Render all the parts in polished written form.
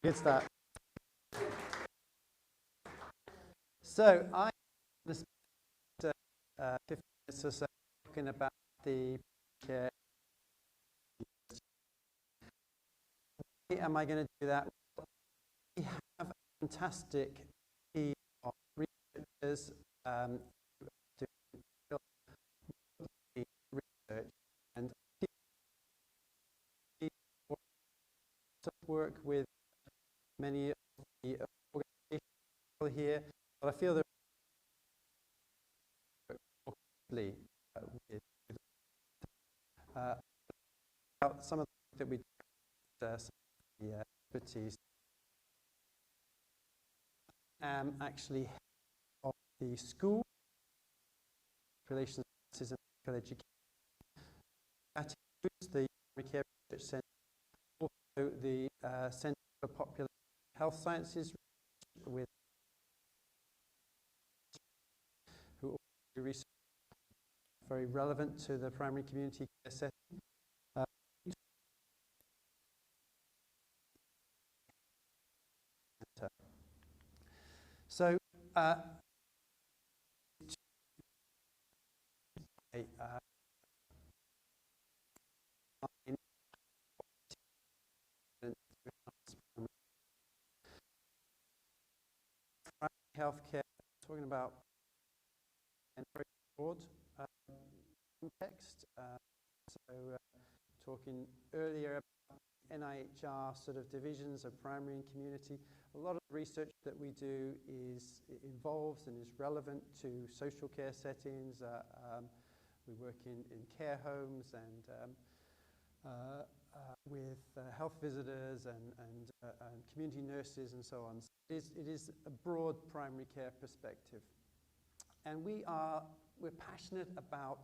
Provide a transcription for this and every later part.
Good start. So I'm going to spend 15 minutes or so talking about the care. Why am I going to do that? We have a fantastic team of researchers who do research and work with many of the organizations here, but I feel they're with about some of the that we do, some of the expertise. I'm actually head of the school relations and medical education. That includes the Primary Care Research Centre, also the Centre for Population Health Sciences, with who also do research very relevant to the primary community care setting. So, healthcare, talking about in a very broad context. Talking earlier about NIHR sort of divisions of primary and community. A lot of the research that we do is involves and is relevant to social care settings. We work in care homes and with health visitors and community nurses and so on. So it is a broad primary care perspective. And we're passionate about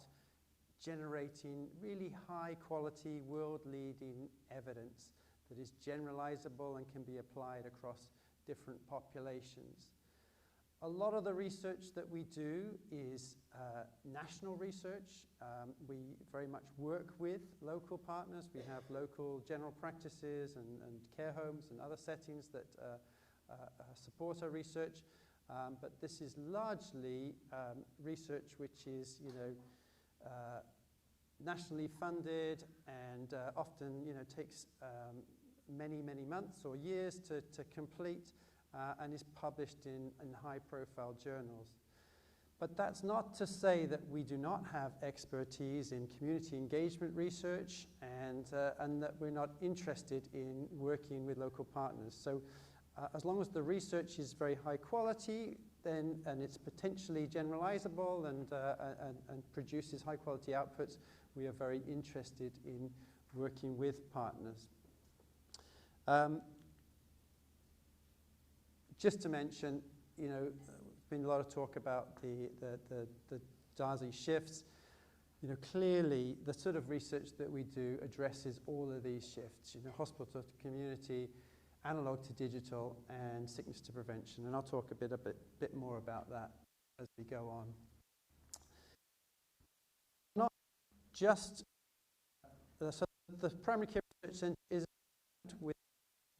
generating really high quality, world-leading evidence that is generalizable and can be applied across different populations. A lot of the research that we do is national research. We very much work with local partners. We have local general practices and care homes and other settings that support our research. But this is largely research which is, nationally funded and often, takes many months or years to complete and is published in high-profile journals. But that's not to say that we do not have expertise in community engagement research and that we're not interested in working with local partners. So as long as the research is very high quality, and it's potentially generalizable and produces high quality outputs, we are very interested in working with partners. Just to mention, there's been a lot of talk about the DASI shifts. Clearly the sort of research that we do addresses all of these shifts, hospital to community, analog to digital, and sickness to prevention. And I'll talk a bit more about that as we go on. Not just, so the Primary Care Research Centre is with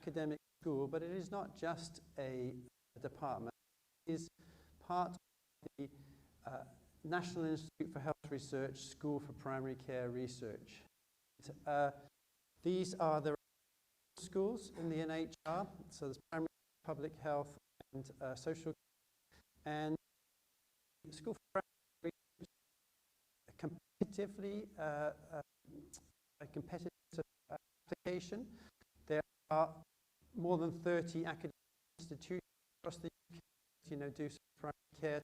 academic school, but it is not just a department. It is part of the National Institute for Health Research School for Primary Care Research. These are the schools in the NHR, so there's primary public health and social, and School for Primary Research competitively a competitive application. There are more than 30 academic institutions across the UK, do some primary care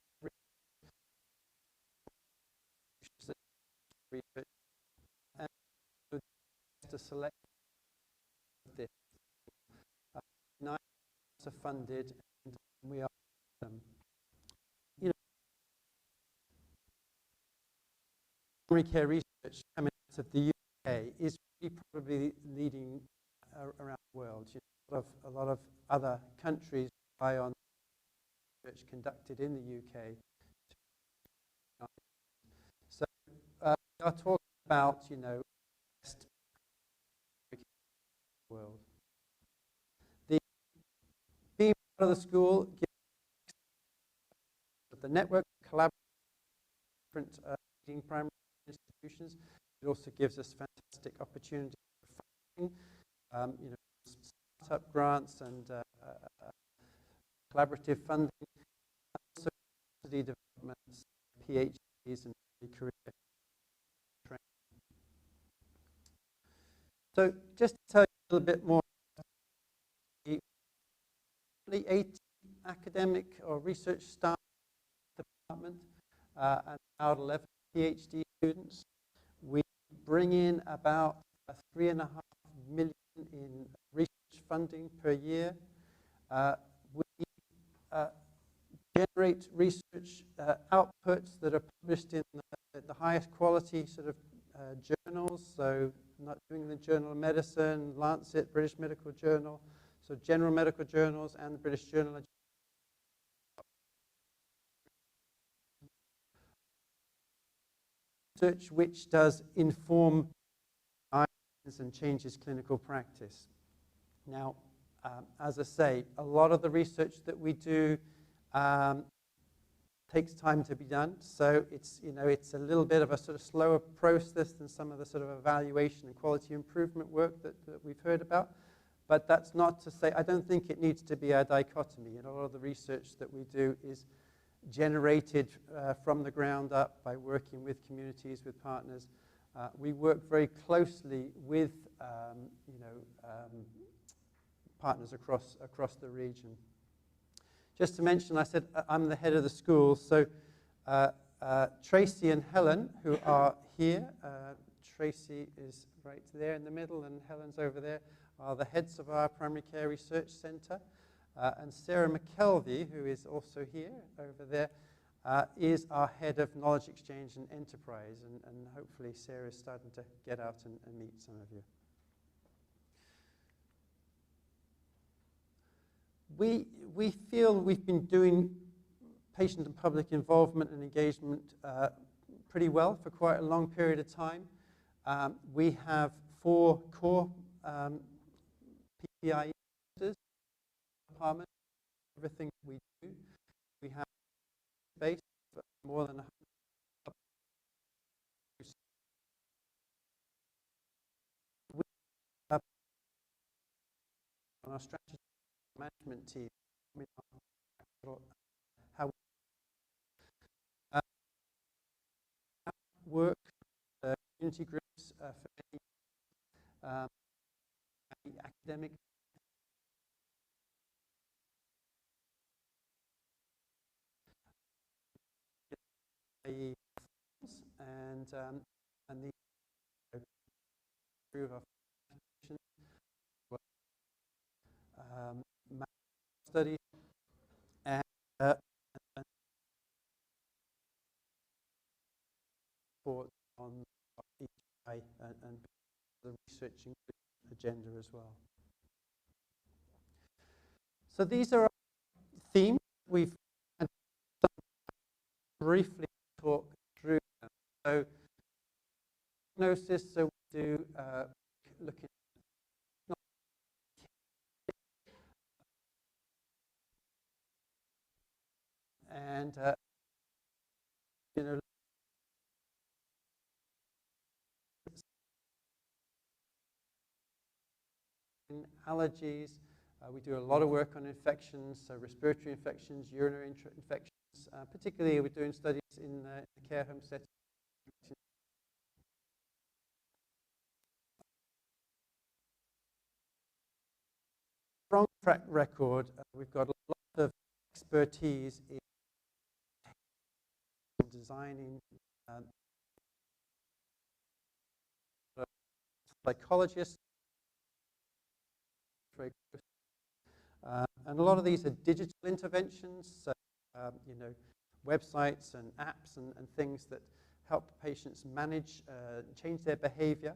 research, and to select this. 9 are funded, and we are primary care research coming out of the UK is really probably leading around the world. A lot of other countries rely on research conducted in the UK. So we are talking about, best world. The of the school gives the network collaboration with different leading primary institutions. It also gives us fantastic opportunities for funding, startup grants and collaborative funding, also university developments, PhDs, and career training. So just to tell you a little bit more, the 80 academic or research staff department and about 11 PhD students. We bring in about 3.5 million in research funding per year. We generate research outputs that are published in the highest quality sort of journals, so not doing the Journal of Medicine, Lancet, British Medical Journal, so general medical journals and the British Journal of Research, which does inform guidance and changes clinical practice. Now, as I say, a lot of the research that we do takes time to be done, so it's a little bit of a sort of slower process than some of the sort of evaluation and quality improvement work that we've heard about. But that's not to say, I don't think it needs to be a dichotomy. A lot of the research that we do is generated from the ground up by working with communities, with partners. We work very closely with partners across the region. Just to mention, I said I'm the head of the school, so Tracy and Helen, who are here, Tracy is right there in the middle and Helen's over there, are the heads of our Primary Care Research Centre. And Sarah McKelvey, who is also here, over there, is our head of knowledge exchange and enterprise. And hopefully Sarah is starting to get out and meet some of you. We feel we've been doing patient and public involvement and engagement pretty well for quite a long period of time. We have 4 core PPI department, everything we do. We have space for more than 100. We have on our strategy management team how we work community groups for many academic and the improve our studies and support on EI and the research agenda as well. So these are our themes. We've briefly talk through them. So diagnosis, so we do looking and allergies. We do a lot of work on infections, so respiratory infections, urinary infections. Particularly, we're doing studies in the care home setting. Strong track record. We've got a lot of expertise in designing psychologists. And a lot of these are digital interventions, so, websites and apps and things that help patients manage, change their behavior.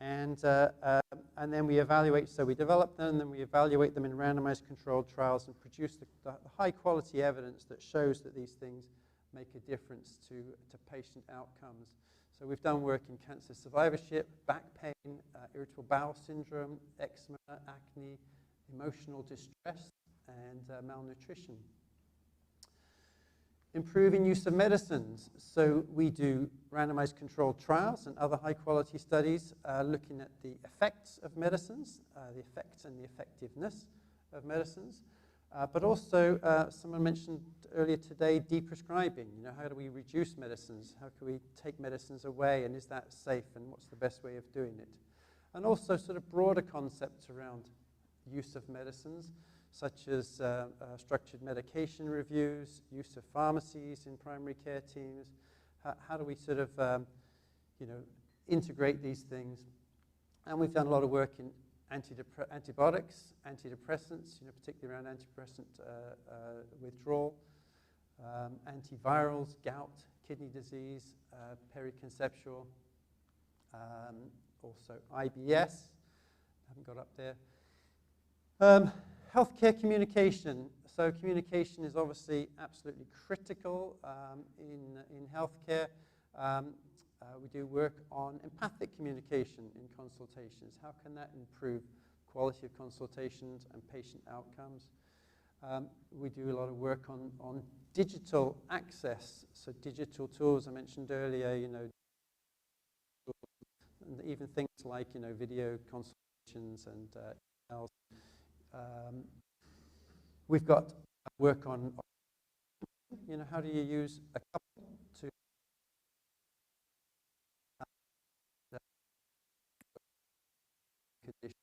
And then we evaluate, so we develop them, and then we evaluate them in randomized controlled trials and produce the high quality evidence that shows that these things make a difference to patient outcomes. So we've done work in cancer survivorship, back pain, irritable bowel syndrome, eczema, acne, emotional distress, and malnutrition. Improving use of medicines. So we do randomized controlled trials and other high-quality studies looking at the effects of medicines, the effects and the effectiveness of medicines. But also, someone mentioned earlier today, deprescribing. You know, how do we reduce medicines? How can we take medicines away? And is that safe? And what's the best way of doing it? And also sort of broader concepts around use of medicines, such as structured medication reviews, use of pharmacies in primary care teams. How do we sort of, you know, integrate these things? And we've done a lot of work in antibiotics, antidepressants, you know, particularly around antidepressant withdrawal, antivirals, gout, kidney disease, periconceptual, also IBS, haven't got up there. Healthcare communication. So communication is obviously absolutely critical in healthcare. We do work on empathic communication in consultations. How can that improve quality of consultations and patient outcomes? We do a lot of work on digital access. So digital tools, I mentioned earlier, you know, and even things like, you know, video consultations and emails. We've got work on, you know, how do you use a couple to condition.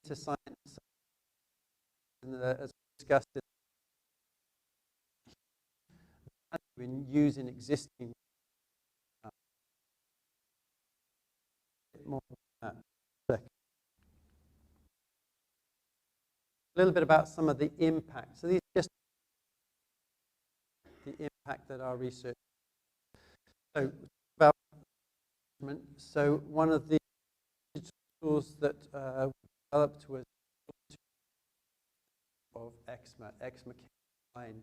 To science, and as discussed, in using existing more than that. A little bit about some of the impact. So these are just the impact that our research. So about so one of the tools that we developed was of eczema line.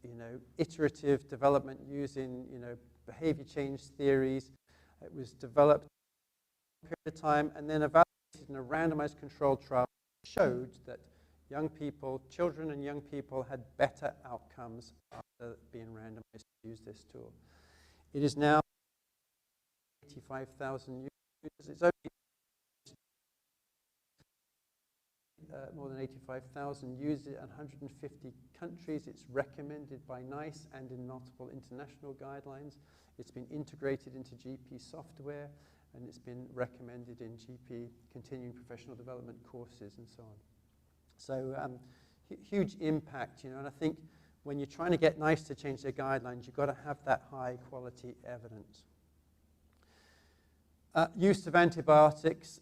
You know, iterative development using, you know, behavior change theories. It was developed for a period of time and then evaluated in a randomized controlled trial, showed that young people, children and young people, had better outcomes after being randomized to use this tool. It is now 85,000 users. It's only more than 85,000 users in 150 countries. It's recommended by NICE and in multiple international guidelines. It's been integrated into GP software, and it's been recommended in GP continuing professional development courses and so on. So huge impact, you know, and I think when you're trying to get NICE to change their guidelines, you've got to have that high quality evidence. Use of antibiotics,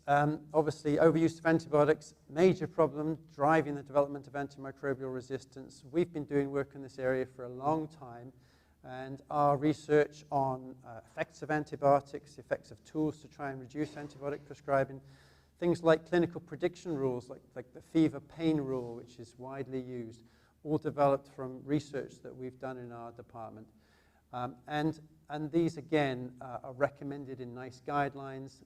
obviously overuse of antibiotics, major problem driving the development of antimicrobial resistance. We've been doing work in this area for a long time, and our research on effects of antibiotics, effects of tools to try and reduce antibiotic prescribing, things like clinical prediction rules, like the fever pain rule, which is widely used, all developed from research that we've done in our department. And these, again, are recommended in NICE guidelines,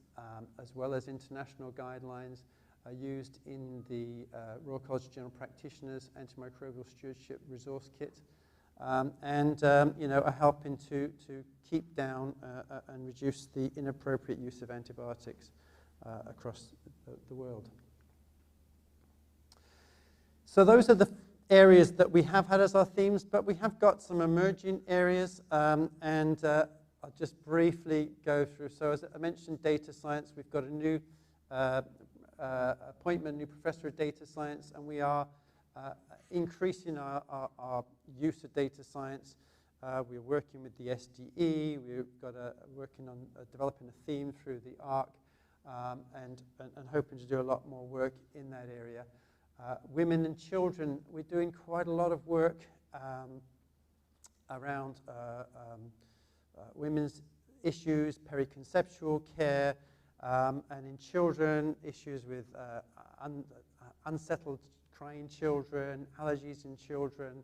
as well as international guidelines, are used in the Royal College of General Practitioners Antimicrobial Stewardship Resource Kit, and you know, are helping to keep down and reduce the inappropriate use of antibiotics across the world. So those are the areas that we have had as our themes, but we have got some emerging areas, and I'll just briefly go through. So as I mentioned, data science, we've got a new appointment, new professor of data science, and we are increasing our use of data science. We're working with the SDE, we've got working on developing a theme through the ARC, and hoping to do a lot more work in that area. Women and children, we're doing quite a lot of work around women's issues, periconceptual care, and in children, issues with unsettled crying children, allergies in children.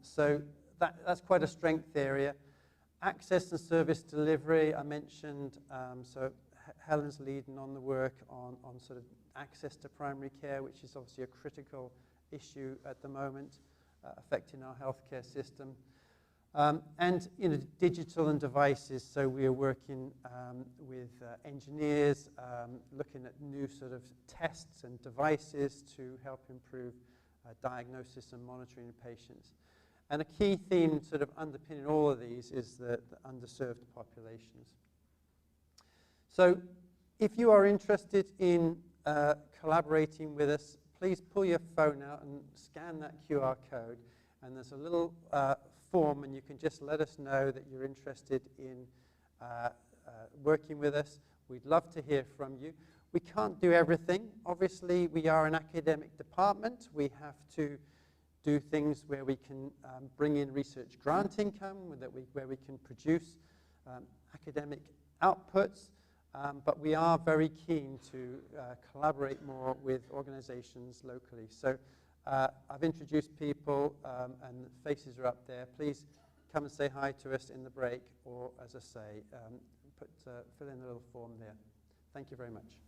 So that's quite a strength area. Access and service delivery, I mentioned, so Helen's leading on the work on sort of access to primary care, which is obviously a critical issue at the moment, affecting our healthcare system. And digital and devices, so we are working with engineers, looking at new sort of tests and devices to help improve diagnosis and monitoring of patients. And a key theme sort of underpinning all of these is the underserved populations. So if you are interested in collaborating with us, please pull your phone out and scan that QR code, and there's a little form, and you can just let us know that you're interested in working with us. We'd love to hear from you. We can't do everything. Obviously, we are an academic department. We have to do things where we can bring in research grant income, where we can produce academic outputs, but we are very keen to collaborate more with organizations locally. So I've introduced people, and the faces are up there. Please come and say hi to us in the break, or as I say, fill in a little form there. Thank you very much.